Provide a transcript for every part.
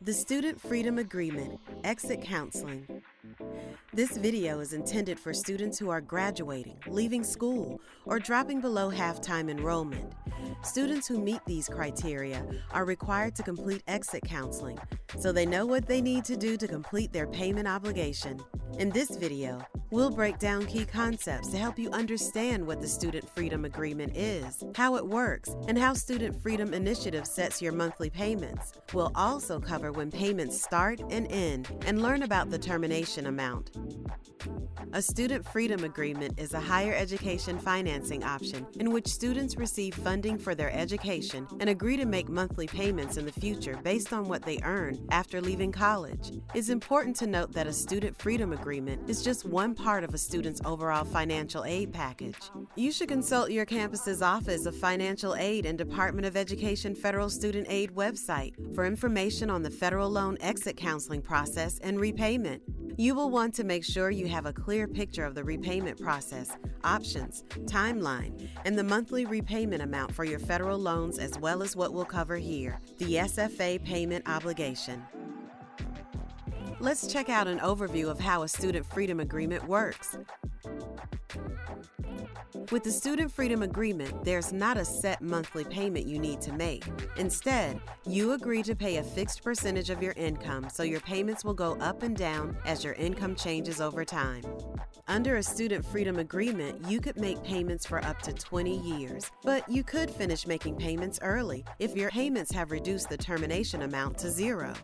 The Student Freedom Agreement, Exit Counseling. This video is intended for students who are graduating, leaving school, or dropping below half-time enrollment. Students who meet these criteria are required to complete exit counseling, so they know what they need to do to complete their payment obligation. In this video, we'll break down key concepts to help you understand what the Student Freedom Agreement is, how it works, and how Student Freedom Initiative sets your monthly payments. We'll also cover when payments start and end, and learn about the termination amount. A Student Freedom Agreement is a higher education financing option in which students receive funding for their education and agree to make monthly payments in the future based on what they earn after leaving college. It's important to note that a Student Freedom Agreement is just one part of a student's overall financial aid package. You should consult your campus's Office of Financial Aid and Department of Education Federal Student Aid website for information on the federal loan exit counseling process and repayment. You will want to make sure you have a clear picture of the repayment process, options, timeline, and the monthly repayment amount for your federal loans, as well as what we'll cover here, the SFA payment obligation. Let's check out an overview of how a Student Freedom Agreement works. With the Student Freedom Agreement, there's not a set monthly payment you need to make. Instead, you agree to pay a fixed percentage of your income, so your payments will go up and down as your income changes over time. Under a Student Freedom Agreement, you could make payments for up to 20 years, but you could finish making payments early if your payments have reduced the termination amount to zero.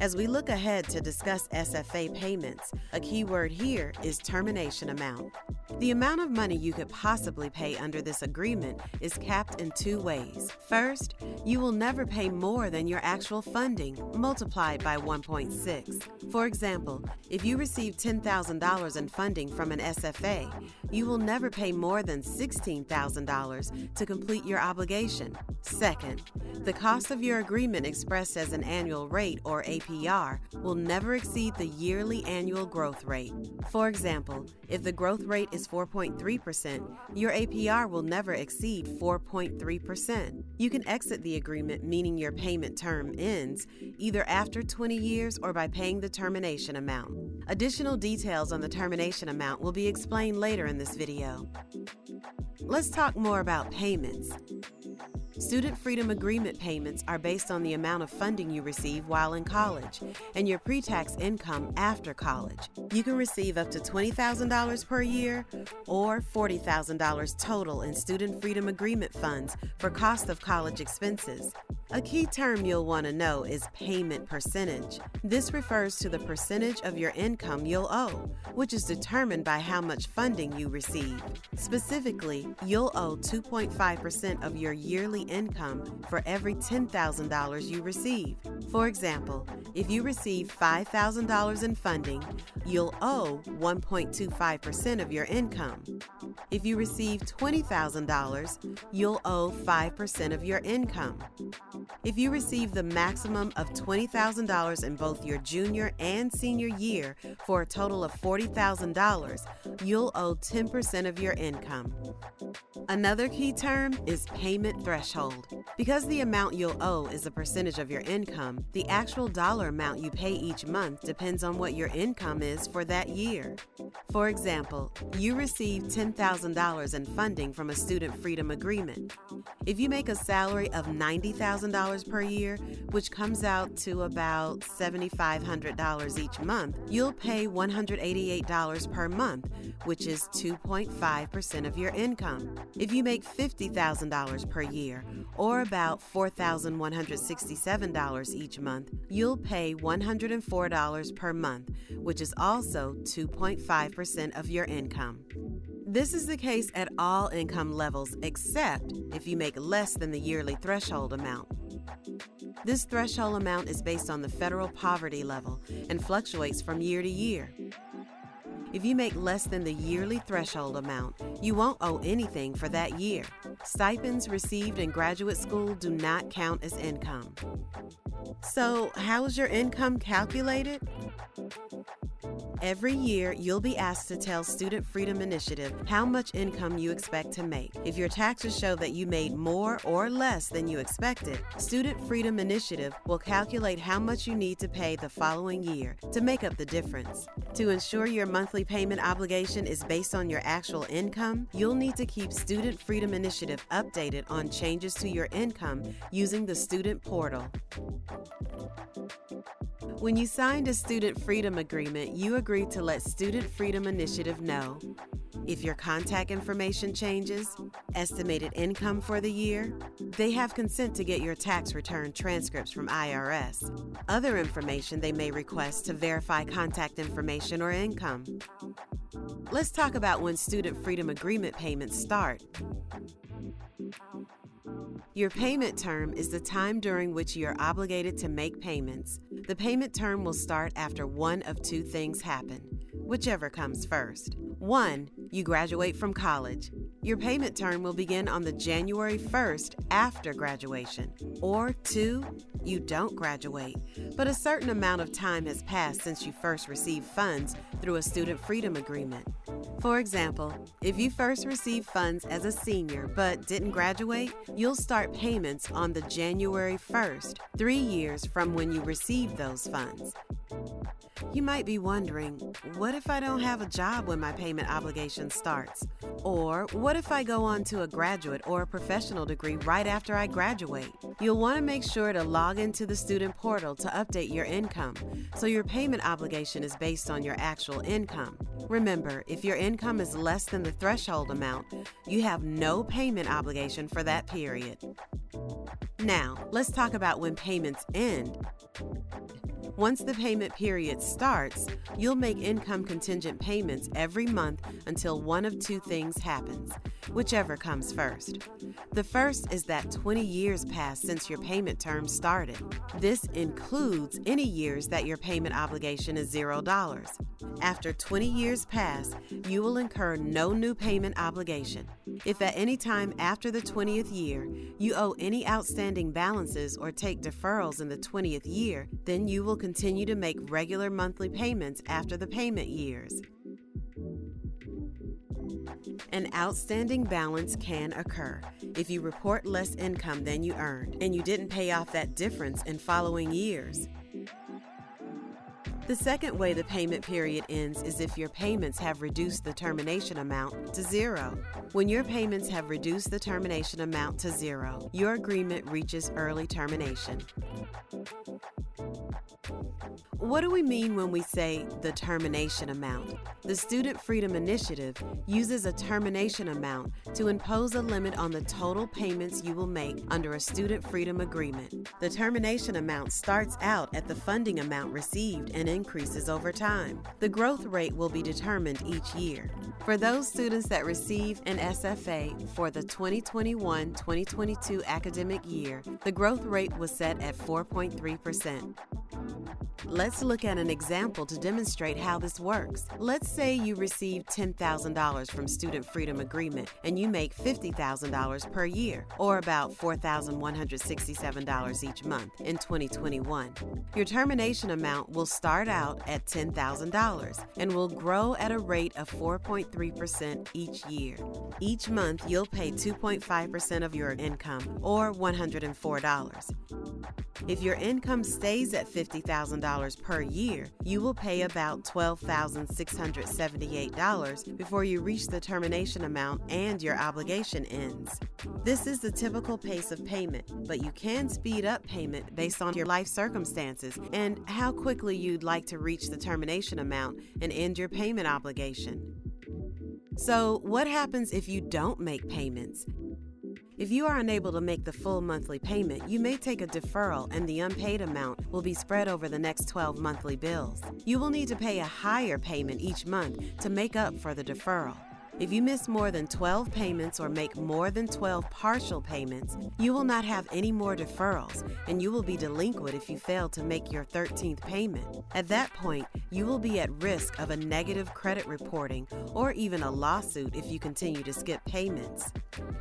As we look ahead to discuss SFA payments, a key word here is termination amount. The amount of money you could possibly pay under this agreement is capped in two ways. First, you will never pay more than your actual funding, multiplied by 1.6. For example, if you receive $10,000 in funding from an SFA, you will never pay more than $16,000 to complete your obligation. Second, the cost of your agreement expressed as an annual rate, or APR, will never exceed the yearly annual growth rate. For example, if the growth rate is 4.3%, your APR will never exceed 4.3%. You can exit the agreement, meaning your payment term ends, either after 20 years or by paying the termination amount. Additional details on the termination amount will be explained later in this video. Let's talk more about payments. Student Freedom Agreement payments are based on the amount of funding you receive while in college and your pre-tax income after college. You can receive up to $20,000 per year or $40,000 total in Student Freedom Agreement funds for cost of college expenses. A key term you'll want to know is payment percentage. This refers to the percentage of your income you'll owe, which is determined by how much funding you receive. Specifically, you'll owe 2.5% of your yearly income for every $10,000 you receive. For example, if you receive $5,000 in funding, you'll owe 1.25% of your income. If you receive $20,000, you'll owe 5% of your income. If you receive the maximum of $20,000 in both your junior and senior year for a total of $40,000, you'll owe 10% of your income. Another key term is payment threshold. Because the amount you'll owe is a percentage of your income, the actual dollar amount you pay each month depends on what your income is for that year. For example, you receive $10,000 in funding from a Student Freedom Agreement. If you make a salary of $90,000 per year, which comes out to about $7,500 each month, you'll pay $188 per month, which is 2.5% of your income. If you make $50,000 per year, or about $4,167 each month, you'll pay $104 per month, which is also 2.5% of your income. This is the case at all income levels except if you make less than the yearly threshold amount. This threshold amount is based on the federal poverty level and fluctuates from year to year. If you make less than the yearly threshold amount, you won't owe anything for that year. Stipends received in graduate school do not count as income. So, how is your income calculated? Every year, you'll be asked to tell Student Freedom Initiative how much income you expect to make. If your taxes show that you made more or less than you expected, Student Freedom Initiative will calculate how much you need to pay the following year to make up the difference. To ensure your monthly payment obligation is based on your actual income, you'll need to keep Student Freedom Initiative updated on changes to your income using the Student Portal. When you signed a Student Freedom Agreement, you agreed to let Student Freedom Initiative know if your contact information changes, estimated income for the year, they have consent to get your tax return transcripts from IRS, other information they may request to verify contact information or income. Let's talk about when Student Freedom Agreement payments start. Your payment term is the time during which you are obligated to make payments. The payment term will start after one of two things happen, whichever comes first. 1. You graduate from college. Your payment term will begin on the January 1st after graduation. Or 2. You don't graduate, but a certain amount of time has passed since you first received funds through a Student Freedom Agreement. For example, if you first received funds as a senior but didn't graduate, you'll start payments on the January 1st, 3 years from when you received those funds. You might be wondering, what if I don't have a job when my payment obligation starts? Or what if I go on to a graduate or a professional degree right after I graduate? You'll want to make sure to log into the student portal to update your income, so your payment obligation is based on your actual income. Remember, if your income is less than the threshold amount, you have no payment obligation for that period. Now, let's talk about when payments end. Once the payment period starts, you'll make income contingent payments every month until one of two things happens, whichever comes first. The first is that 20 years pass since your payment term started. This includes any years that your payment obligation is $0. After 20 years pass, you will incur no new payment obligation. If at any time after the 20th year you owe any outstanding balances or take deferrals in the 20th year, then you will continue to make regular monthly payments after the payment years. An outstanding balance can occur if you report less income than you earned and you didn't pay off that difference in following years. The second way the payment period ends is if your payments have reduced the termination amount to $0. When your payments have reduced the termination amount to $0, your agreement reaches early termination. What do we mean when we say the termination amount? The Student Freedom Initiative uses a termination amount to impose a limit on the total payments you will make under a Student Freedom Agreement. The termination amount starts out at the funding amount received and increases over time. The growth rate will be determined each year. For those students that receive an SFA for the 2021-2022 academic year, the growth rate was set at 4.3%. Let's look at an example to demonstrate how this works. Let's say you receive $10,000 from Student Freedom Agreement and you make $50,000 per year, or about $4,167 each month in 2021. Your termination amount will start out at $10,000 and will grow at a rate of 4.3% each year. Each month, you'll pay 2.5% of your income, or $104. If your income stays at $50,000 per year, you will pay about $12,678 before you reach the termination amount and your obligation ends. This is the typical pace of payment, but you can speed up payment based on your life circumstances and how quickly you'd like to reach the termination amount and end your payment obligation. So, what happens if you don't make payments? If you are unable to make the full monthly payment, you may take a deferral and the unpaid amount will be spread over the next 12 monthly bills. You will need to pay a higher payment each month to make up for the deferral. If you miss more than 12 payments or make more than 12 partial payments, you will not have any more deferrals, and you will be delinquent if you fail to make your 13th payment. At that point, you will be at risk of a negative credit reporting or even a lawsuit if you continue to skip payments.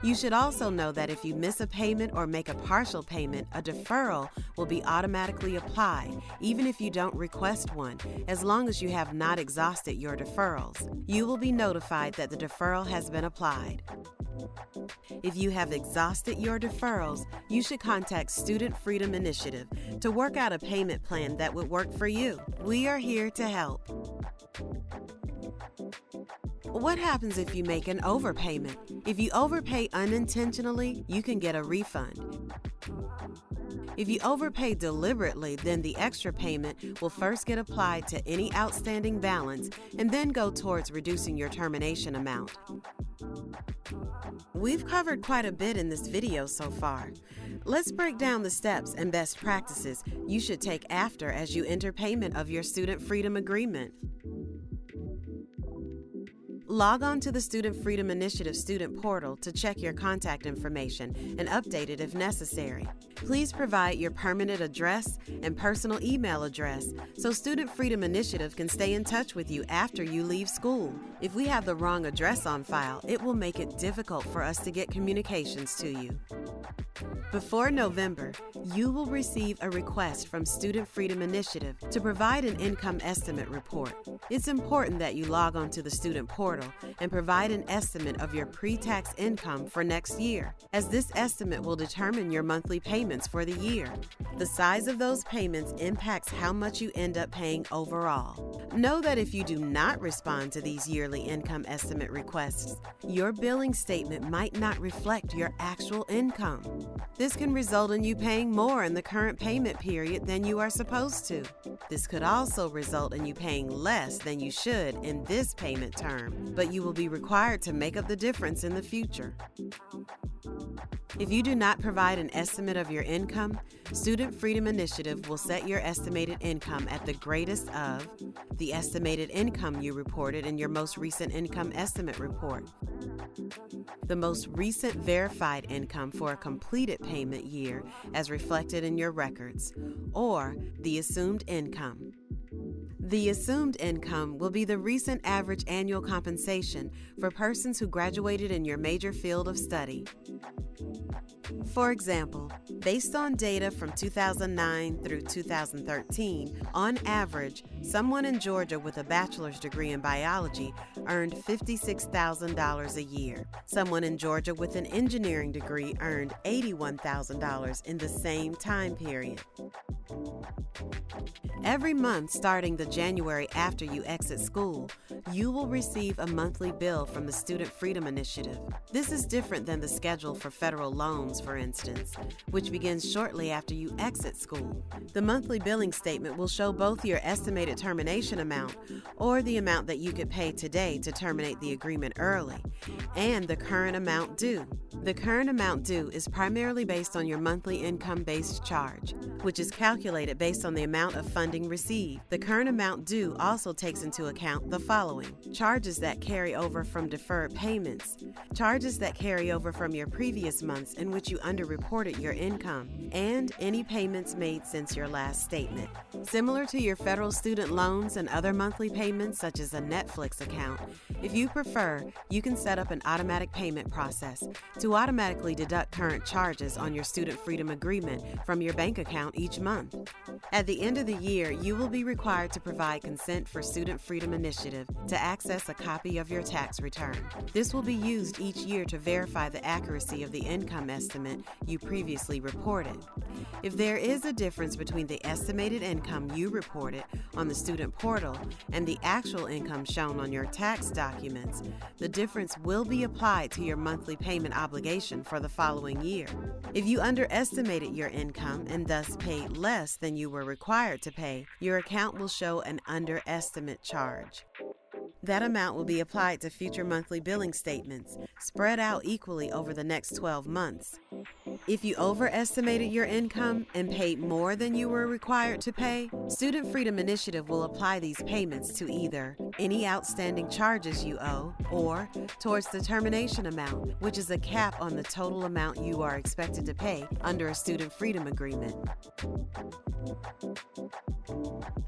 You should also know that if you miss a payment or make a partial payment, a deferral will be automatically applied, even if you don't request one, as long as you have not exhausted your deferrals. You will be notified that the deferral has been applied. If you have exhausted your deferrals, you should contact Student Freedom Initiative to work out a payment plan that would work for you. We are here to help. What happens if you make an overpayment? If you overpay unintentionally, you can get a refund. If you overpay deliberately, then the extra payment will first get applied to any outstanding balance and then go towards reducing your termination amount. We've covered quite a bit in this video so far. Let's break down the steps and best practices you should take after as you enter payment of your Student Freedom Agreement. Log on to the Student Freedom Initiative student portal to check your contact information and update it if necessary. Please provide your permanent address and personal email address so Student Freedom Initiative can stay in touch with you after you leave school. If we have the wrong address on file, it will make it difficult for us to get communications to you. Before November, you will receive a request from Student Freedom Initiative to provide an income estimate report. It's important that you log on to the student portal and provide an estimate of your pre-tax income for next year, as this estimate will determine your monthly payments for the year. The size of those payments impacts how much you end up paying overall. Know that if you do not respond to these yearly income estimate requests, your billing statement might not reflect your actual income. This can result in you paying more in the current payment period than you are supposed to. This could also result in you paying less than you should in this payment term, but you will be required to make up the difference in the future. If you do not provide an estimate of your income, Student Freedom Initiative will set your estimated income at the greatest of the estimated income you reported in your most recent income estimate report, the most recent verified income for a completed payment year as reflected in your records, or the assumed income. The assumed income will be the recent average annual compensation for persons who graduated in your major field of study. For example, based on data from 2009 through 2013, on average, someone in Georgia with a bachelor's degree in biology earned $56,000 a year. Someone in Georgia with an engineering degree earned $81,000 in the same time period. Every month starting the January after you exit school, you will receive a monthly bill from the Student Freedom Initiative. This is different than the schedule for federal loans, for instance, which begins shortly after you exit school. The monthly billing statement will show both your estimated termination amount, or the amount that you could pay today to terminate the agreement early, and the current amount due. The current amount due is primarily based on your monthly income-based charge, which is calculated based on the amount of funding received. The current amount due also takes into account the following: charges that carry over from deferred payments, charges that carry over from your previous months in which you underreported your income, and any payments made since your last statement. Similar to your federal student loans and other monthly payments such as a Netflix account, if you prefer, you can set up an automatic payment process to automatically deduct current charges on your Student Freedom Agreement from your bank account each month. At the end of the year, you will be required to provide consent for Student Freedom Initiative to access a copy of your tax return. This will be used each year to verify the accuracy of the income estimate you previously reported. If there is a difference between the estimated income you reported on the student portal and the actual income shown on your tax documents, the difference will be applied to your monthly payment obligation for the following year. If you underestimated your income and thus paid less than you were required to pay, your account will show an underestimate charge. That amount will be applied to future monthly billing statements, spread out equally over the next 12 months. If you overestimated your income and paid more than you were required to pay, Student Freedom Initiative will apply these payments to either any outstanding charges you owe or towards the termination amount, which is a cap on the total amount you are expected to pay under a Student Freedom Agreement.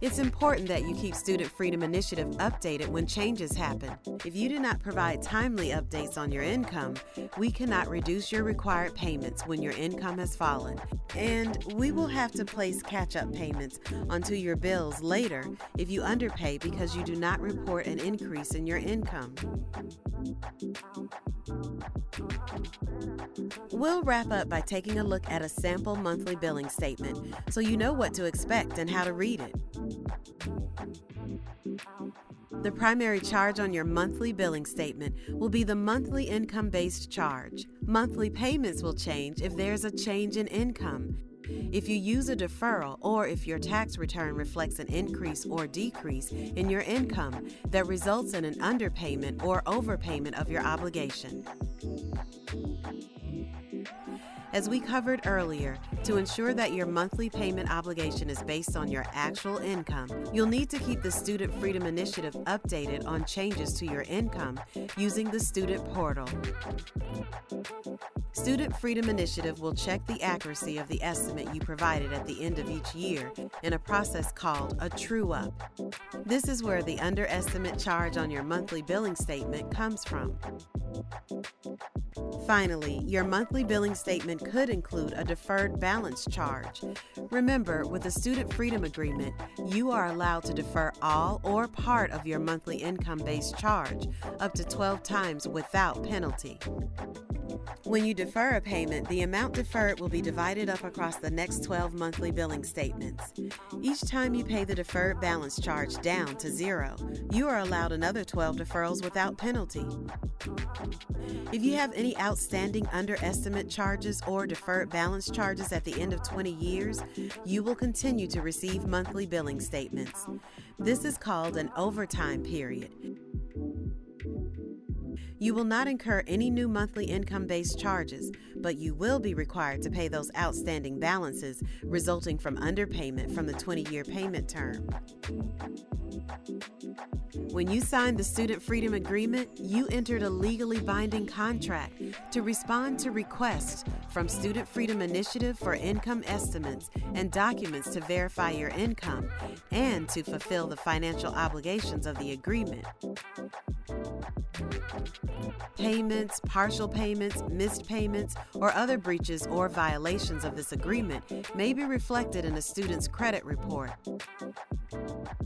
It's important that you keep Student Freedom Initiative updated when changes happen. If you do not provide timely updates on your income, we cannot reduce your required payments when your income has fallen, and we will have to place catch-up payments onto your bills later if you underpay because you do not report an increase in your income. We'll wrap up by taking a look at a sample monthly billing statement so you know what to expect and how to read it. The primary charge on your monthly billing statement will be the monthly income-based charge. Monthly payments will change if there's a change in income. If you use a deferral or if your tax return reflects an increase or decrease in your income that results in an underpayment or overpayment of your obligation. As we covered earlier, to ensure that your monthly payment obligation is based on your actual income, you'll need to keep the Student Freedom Initiative updated on changes to your income using the Student Portal. Student Freedom Initiative will check the accuracy of the estimate you provided at the end of each year in a process called a true-up. This is where the underestimate charge on your monthly billing statement comes from. Finally, your monthly billing statement could include a deferred balance charge. Remember, with the Student Freedom Agreement, you are allowed to defer all or part of your monthly income-based charge up to 12 times without penalty. When you defer a payment, the amount deferred will be divided up across the next 12 monthly billing statements. Each time you pay the deferred balance charge down to 0, you are allowed another 12 deferrals without penalty. If you have any outstanding underestimate charges or deferred balance charges at the end of 20 years, you will continue to receive monthly billing statements. This is called an overtime period. You will not incur any new monthly income-based charges, but you will be required to pay those outstanding balances resulting from underpayment from the 20-year payment term. When you signed the Student Freedom Agreement, you entered a legally binding contract to respond to requests from Student Freedom Initiative for income estimates and documents to verify your income and to fulfill the financial obligations of the agreement. Payments, partial payments, missed payments, or other breaches or violations of this agreement may be reflected in a student's credit report.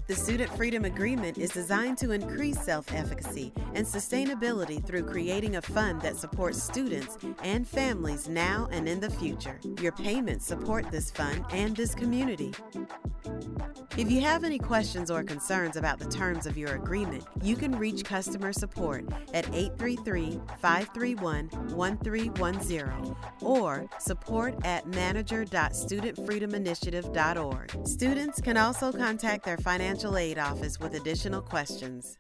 The Student Freedom Agreement is designed to increase self-efficacy and sustainability through creating a fund that supports students and families now and in the future. Your payments support this fund and this community. If you have any questions or concerns about the terms of your agreement, you can reach customer support at 833-531-1310 or support@manager.studentfreedominitiative.org. Students can also contact their financial aid office with additional questions.